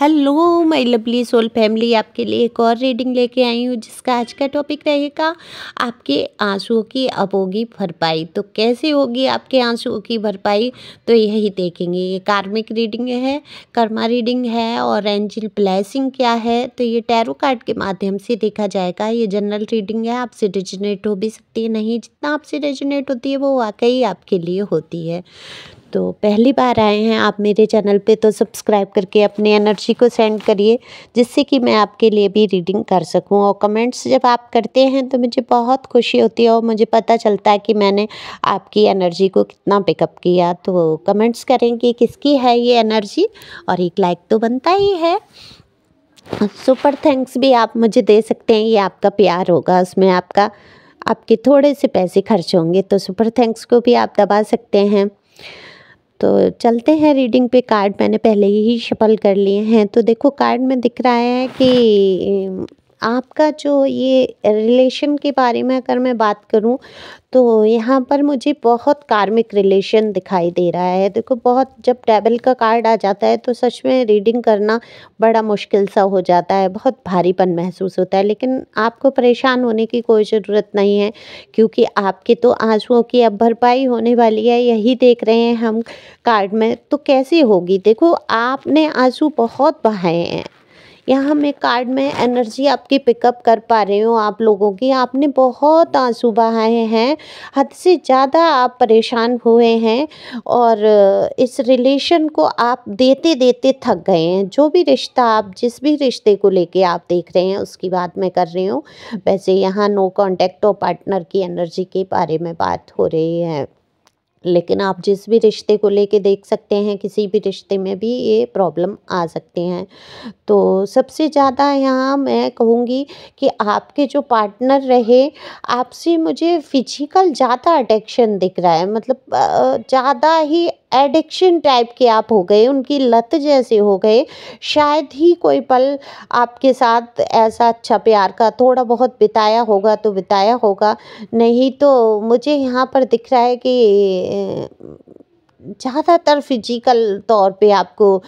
Hello my lovely soul family, आपके लिए एक और रीडिंग लेके आई हूँ जिसका आज का टॉपिक रहेगा आपके आंसुओं की अब होगी भरपाई। तो कैसे होगी आपके आंसुओं की भरपाई, तो यही देखेंगे। ये कार्मिक रीडिंग है, कर्मा रीडिंग है और एंजल ब्लेसिंग क्या है, तो ये टैरो कार्ड के माध्यम से देखा जाएगा। ये जनरल रीडिंग है, आपसे रेजोनेट हो भी सकती है, नहीं जितना आपसे रेजोनेट होती है वो वाकई आपके लिए होती है। तो पहली बार आए हैं आप मेरे चैनल पे तो सब्सक्राइब करके अपनी एनर्जी को सेंड करिए, जिससे कि मैं आपके लिए भी रीडिंग कर सकूं। और कमेंट्स जब आप करते हैं तो मुझे बहुत खुशी होती है और मुझे पता चलता है कि मैंने आपकी एनर्जी को कितना पिकअप किया। तो कमेंट्स करें कि किसकी है ये एनर्जी, और एक लाइक तो बनता ही है। सुपर थैंक्स भी आप मुझे दे सकते हैं, ये आपका प्यार होगा, उसमें आपके थोड़े से पैसे खर्च होंगे, तो सुपर थैंक्स को भी आप दबा सकते हैं। तो चलते हैं रीडिंग पे। कार्ड मैंने पहले ही शफल कर लिए हैं। तो देखो, कार्ड में दिख रहा है कि आपका जो ये रिलेशन के बारे में अगर मैं बात करूं, तो यहाँ पर मुझे बहुत कार्मिक रिलेशन दिखाई दे रहा है। देखो, बहुत जब डेविल का कार्ड आ जाता है तो सच में रीडिंग करना बड़ा मुश्किल सा हो जाता है, बहुत भारीपन महसूस होता है। लेकिन आपको परेशान होने की कोई ज़रूरत नहीं है, क्योंकि आपके तो आंसुओं की अब भरपाई होने वाली है, यही देख रहे हैं हम कार्ड में। तो कैसी होगी, देखो आपने आंसू बहुत बहाए हैं। यहाँ मैं कार्ड में एनर्जी आपकी पिकअप कर पा रही हूँ आप लोगों की। आपने बहुत आंसू बहाए हैं, हद से ज़्यादा आप परेशान हुए हैं, और इस रिलेशन को आप देते देते थक गए हैं। जो भी रिश्ता आप जिस भी रिश्ते को लेके आप देख रहे हैं उसकी बात मैं कर रही हूँ। वैसे यहाँ नो कॉन्टैक्ट और पार्टनर की एनर्जी के बारे में बात हो रही है, लेकिन आप जिस भी रिश्ते को लेके देख सकते हैं, किसी भी रिश्ते में भी ये प्रॉब्लम आ सकती हैं। तो सबसे ज़्यादा यहाँ मैं कहूँगी कि आपके जो पार्टनर रहे, आपसे मुझे फिजिकल ज़्यादा अटेक्शन दिख रहा है। मतलब ज़्यादा ही एडिक्शन टाइप के आप हो गए, उनकी लत जैसे हो गए। शायद ही कोई पल आपके साथ ऐसा अच्छा प्यार का थोड़ा बहुत बिताया होगा तो बिताया होगा, नहीं तो मुझे यहाँ पर दिख रहा है कि ज़्यादातर फिजिकल तौर पे आपको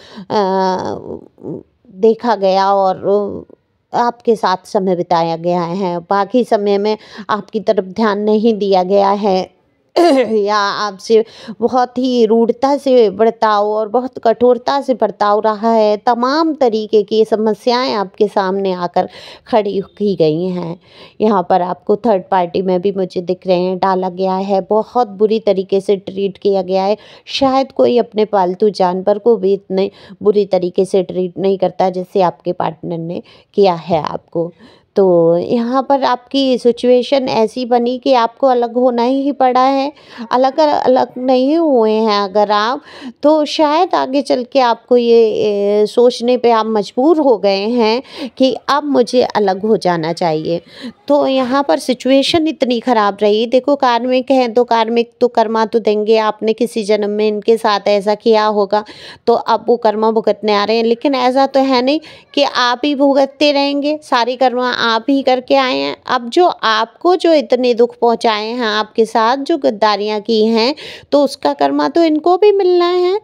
देखा गया और आपके साथ समय बिताया गया है। बाकी समय में आपकी तरफ ध्यान नहीं दिया गया है या आपसे बहुत ही रूढ़ता से बर्ताव और बहुत कठोरता से बर्ताव रहा है। तमाम तरीके की समस्याएं आपके सामने आकर खड़ी की गई हैं। यहाँ पर आपको थर्ड पार्टी में भी मुझे दिख रहे हैं डाला गया है, बहुत बुरी तरीके से ट्रीट किया गया है। शायद कोई अपने पालतू जानवर को भी इतने बुरी तरीके से ट्रीट नहीं करता जैसे आपके पार्टनर ने किया है आपको। तो यहाँ पर आपकी सिचुएशन ऐसी बनी कि आपको अलग होना ही पड़ा है। अलग अलग नहीं हुए हैं अगर आप, तो शायद आगे चल के आपको ये सोचने पे आप मजबूर हो गए हैं कि अब मुझे अलग हो जाना चाहिए। तो यहाँ पर सिचुएशन इतनी ख़राब रही। देखो, कार्मिक है तो कार्मिक तो कर्मा तो देंगे। आपने किसी जन्म में इनके साथ ऐसा किया होगा तो अब वो कर्मा भुगतने आ रहे हैं। लेकिन ऐसा तो है नहीं कि आप ही भुगतते रहेंगे, सारी कर्मा आप ही करके आए हैं। अब जो आपको जो इतने दुख पहुंचाए हैं, आपके साथ जो गद्दारियां की हैं, तो उसका कर्मा तो इनको भी मिलना है।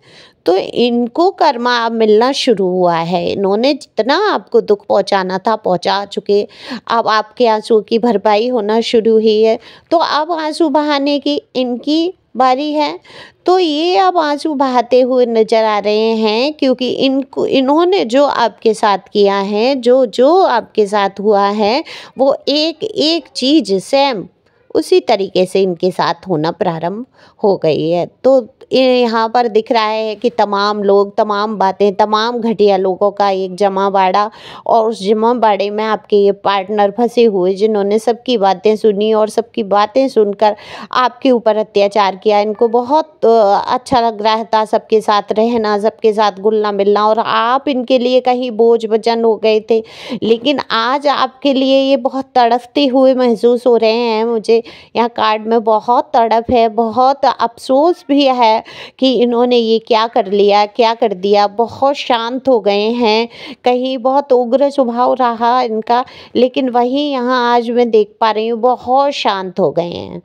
तो इनको कर्मा अब मिलना शुरू हुआ है। इन्होंने जितना आपको दुख पहुंचाना था पहुंचा चुके। अब आपके आंसू की भरपाई होना शुरू हुई है, तो अब आंसू बहाने की इनकी बारी है। तो ये अब आंसू बहाते हुए नजर आ रहे हैं, क्योंकि इन्होंने जो आपके साथ किया है, जो जो आपके साथ हुआ है, वो एक एक चीज़ सेम उसी तरीके से इनके साथ होना प्रारंभ हो गई है। तो यहाँ पर दिख रहा है कि तमाम लोग, तमाम बातें, तमाम घटिया लोगों का एक जमावाड़ा, और उस जमावाड़े में आपके ये पार्टनर फंसे हुए, जिन्होंने सबकी बातें सुनी और सबकी बातें सुनकर आपके ऊपर अत्याचार किया। इनको बहुत अच्छा लग रहा था सबके साथ रहना, सबके साथ घुलना मिलना, और आप इनके लिए कहीं बोझ वजन हो गए थे। लेकिन आज आपके लिए ये बहुत तड़पते हुए महसूस हो रहे हैं। मुझे यहाँ कार्ड में बहुत तड़प है, बहुत अफसोस भी है कि इन्होंने ये क्या कर लिया, क्या कर दिया। बहुत शांत हो गए हैं, कहीं बहुत उग्र स्वभाव रहा इनका, लेकिन वहीं यहाँ आज मैं देख पा रही हूँ बहुत शांत हो गए हैं।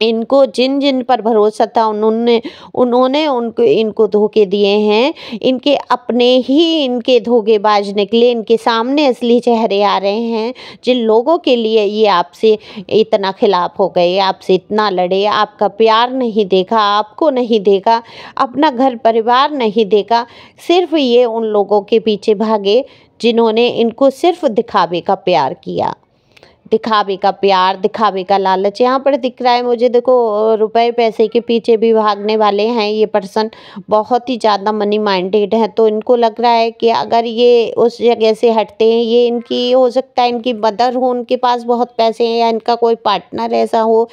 इनको जिन जिन पर भरोसा था उन्होंने उन्होंने उनको इनको धोखे दिए हैं। इनके अपने ही इनके धोखेबाज निकले, इनके सामने असली चेहरे आ रहे हैं। जिन लोगों के लिए ये आपसे इतना खिलाफ हो गए, आपसे इतना लड़े, आपका प्यार नहीं देखा, आपको नहीं देखा, अपना घर परिवार नहीं देखा, सिर्फ ये उन लोगों के पीछे भागे जिन्होंने इनको सिर्फ दिखावे का प्यार किया। दिखावे का प्यार, दिखावे का लालच यहाँ पर दिख रहा है मुझे। देखो रुपए पैसे के पीछे भी भागने वाले हैं ये पर्सन, बहुत ही ज़्यादा मनी माइंडेड है। तो इनको लग रहा है कि अगर ये उस जगह से हटते हैं, ये इनकी हो सकता है इनकी मदर हो, उनके पास बहुत पैसे हैं, या इनका कोई पार्टनर ऐसा हो,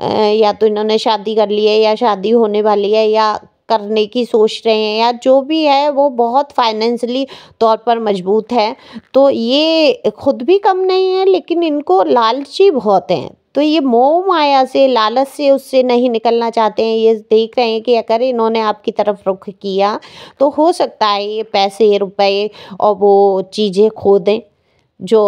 या तो इन्होंने शादी कर ली है या शादी होने वाली है या करने की सोच रहे हैं, या जो भी है वो बहुत फाइनेंशियली तौर पर मजबूत है। तो ये खुद भी कम नहीं है, लेकिन इनको लालची बहुत हैं। तो ये मोह माया से, लालच से उससे नहीं निकलना चाहते हैं। ये देख रहे हैं कि अगर इन्होंने आपकी तरफ रुख किया तो हो सकता है ये पैसे, रुपए और वो चीज़ें खो दें जो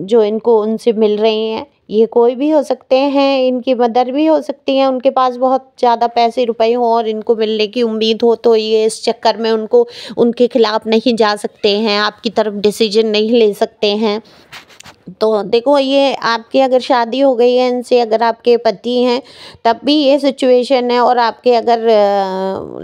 जो इनको उनसे मिल रही हैं। ये कोई भी हो सकते हैं, इनकी मदर भी हो सकती हैं, उनके पास बहुत ज़्यादा पैसे रुपए हों और इनको मिलने की उम्मीद हो, तो ये इस चक्कर में उनको उनके खिलाफ नहीं जा सकते हैं, आपकी तरफ डिसीजन नहीं ले सकते हैं। तो देखो ये आपकी अगर शादी हो गई है इनसे, अगर आपके पति हैं तब भी ये सिचुएशन है, और आपके अगर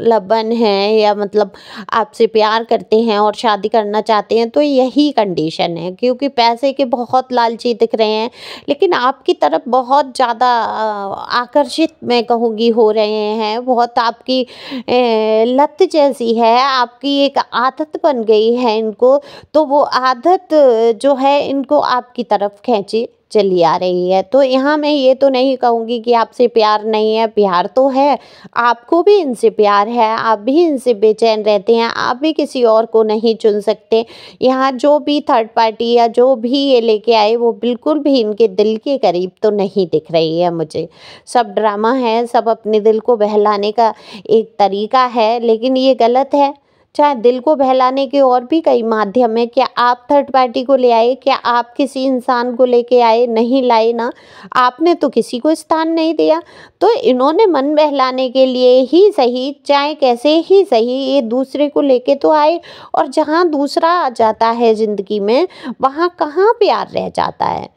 लबन हैं या मतलब आपसे प्यार करते हैं और शादी करना चाहते हैं तो यही कंडीशन है। क्योंकि पैसे के बहुत लालची दिख रहे हैं, लेकिन आपकी तरफ बहुत ज़्यादा आकर्षित मैं कहूँगी हो रहे हैं। बहुत आपकी लत जैसी है, आपकी एक आदत बन गई है इनको। तो वो आदत जो है इनको आपकी तरफ खींची चली आ रही है। तो यहाँ मैं ये तो नहीं कहूँगी कि आपसे प्यार नहीं है, प्यार तो है, आपको भी इनसे प्यार है, आप भी इनसे बेचैन रहते हैं, आप भी किसी और को नहीं चुन सकते। यहाँ जो भी थर्ड पार्टी या जो भी ये लेके आए वो बिल्कुल भी इनके दिल के करीब तो नहीं दिख रही है मुझे। सब ड्रामा है, सब अपने दिल को बहलाने का एक तरीका है, लेकिन ये गलत है। चाहे दिल को बहलाने के और भी कई माध्यम हैं। क्या आप थर्ड पार्टी को ले आए? क्या आप किसी इंसान को लेके आए? नहीं लाए ना, आपने तो किसी को स्थान नहीं दिया। तो इन्होंने मन बहलाने के लिए ही सही, चाहे कैसे ही सही, ये दूसरे को लेके तो आए। और जहाँ दूसरा आ जाता है ज़िंदगी में, वहाँ कहाँ प्यार रह जाता है।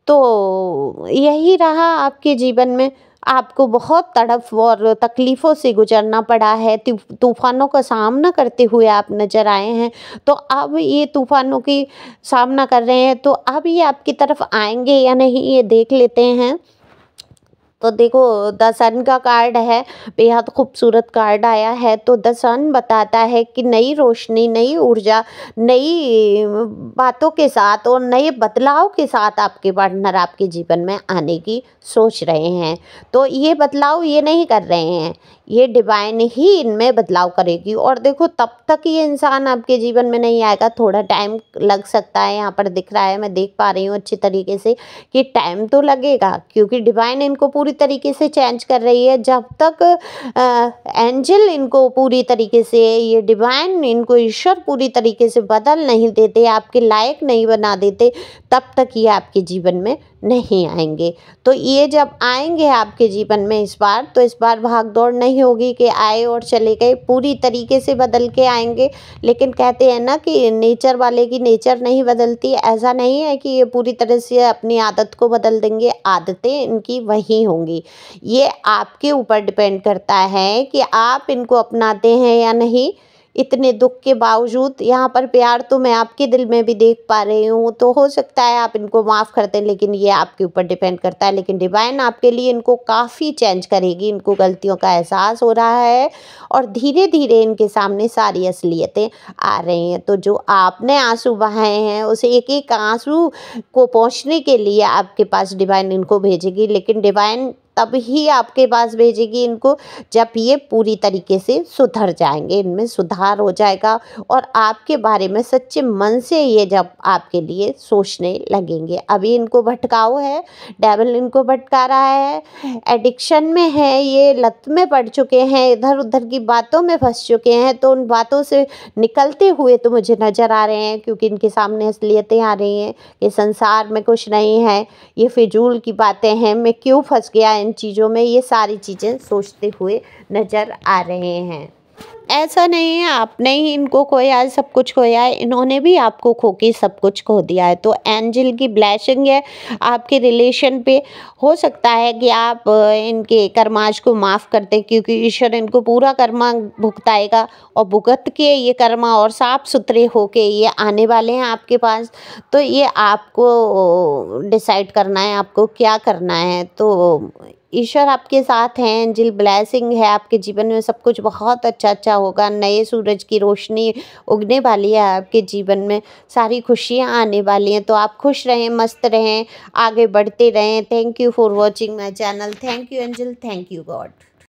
तो यही रहा आपके जीवन में, आपको बहुत तड़फ और तकलीफ़ों से गुजरना पड़ा है, तूफ़ानों का सामना करते हुए आप नज़र आए हैं। तो अब ये तूफ़ानों की सामना कर रहे हैं, तो अब ये आपकी तरफ आएंगे या नहीं, ये देख लेते हैं। तो देखो द सन का कार्ड है, बेहद खूबसूरत कार्ड आया है। तो द सन बताता है कि नई रोशनी, नई ऊर्जा, नई बातों के साथ और नए बदलाव के साथ आपके पार्टनर आपके जीवन में आने की सोच रहे हैं। तो ये बदलाव ये नहीं कर रहे हैं, ये डिवाइन ही इनमें बदलाव करेगी। और देखो तब तक ये इंसान आपके जीवन में नहीं आएगा, थोड़ा टाइम लग सकता है। यहाँ पर दिख रहा है, मैं देख पा रही हूँ अच्छी तरीके से कि टाइम तो लगेगा, क्योंकि डिवाइन इनको पूरी तरीके से चेंज कर रही है। जब तक एंजल इनको पूरी तरीके से, ये डिवाइन इनको ईश्वर पूरी तरीके से बदल नहीं देते, आपके लायक नहीं बना देते, तब तक ये आपके जीवन में नहीं आएंगे। तो ये जब आएंगे आपके जीवन में इस बार, तो इस बार भाग दौड़ नहीं होगी कि आए और चले गए, पूरी तरीके से बदल के आएंगे। लेकिन कहते हैं ना कि नेचर वाले की नेचर नहीं बदलती, ऐसा नहीं है कि ये पूरी तरह से अपनी आदत को बदल देंगे, आदतें इनकी वही होंगी। ये आपके ऊपर डिपेंड करता है कि आप इनको अपनाते हैं या नहीं। इतने दुख के बावजूद यहाँ पर प्यार तो मैं आपके दिल में भी देख पा रही हूँ। तो हो सकता है आप इनको माफ़ करते हैं, लेकिन ये आपके ऊपर डिपेंड करता है। लेकिन डिवाइन आपके लिए इनको काफ़ी चेंज करेगी, इनको गलतियों का एहसास हो रहा है और धीरे धीरे इनके सामने सारी असलियतें आ रही हैं। तो जो आपने आंसू बहाए हैं, उस एक एक आंसू को पहुँचने के लिए आपके पास डिवाइन इनको भेजेगी। लेकिन डिवाइन तब ही आपके पास भेजेगी इनको जब ये पूरी तरीके से सुधर जाएंगे, इनमें सुधार हो जाएगा और आपके बारे में सच्चे मन से ये जब आपके लिए सोचने लगेंगे। अभी इनको भटकाव है, डेविल इनको भटका रहा है, एडिक्शन में है, ये लत में पड़ चुके हैं, इधर उधर की बातों में फंस चुके हैं। तो उन बातों से निकलते हुए तो मुझे नज़र आ रहे हैं, क्योंकि इनके सामने असलियतें आ रही हैं। ये संसार में कुछ नहीं है, ये फिजूल की बातें हैं, मैं क्यों फंस गया इन इन चीज़ों में ये सारी चीज़ें सोचते हुए नज़र आ रहे हैं। ऐसा नहीं है आपने ही इनको खोया है, सब कुछ खोया है, इन्होंने भी आपको खो के सब कुछ खो दिया है। तो एंजल की ब्लेसिंग है आपके रिलेशन पे। हो सकता है कि आप इनके कर्माश को माफ़ कर दें, क्योंकि ईश्वर इनको पूरा कर्मा भुगताएगा और भुगत के ये कर्मा और साफ सुथरे होके ये आने वाले हैं आपके पास। तो ये आपको डिसाइड करना है आपको क्या करना है। तो ईश्वर आपके साथ हैं, एंजल ब्लेसिंग है आपके जीवन में, सब कुछ बहुत अच्छा होगा। नए सूरज की रोशनी उगने वाली है आपके जीवन में, सारी खुशियाँ आने वाली हैं। तो आप खुश रहें, मस्त रहें, आगे बढ़ते रहें। Thank you for watching my channel. Thank you angel, thank you God.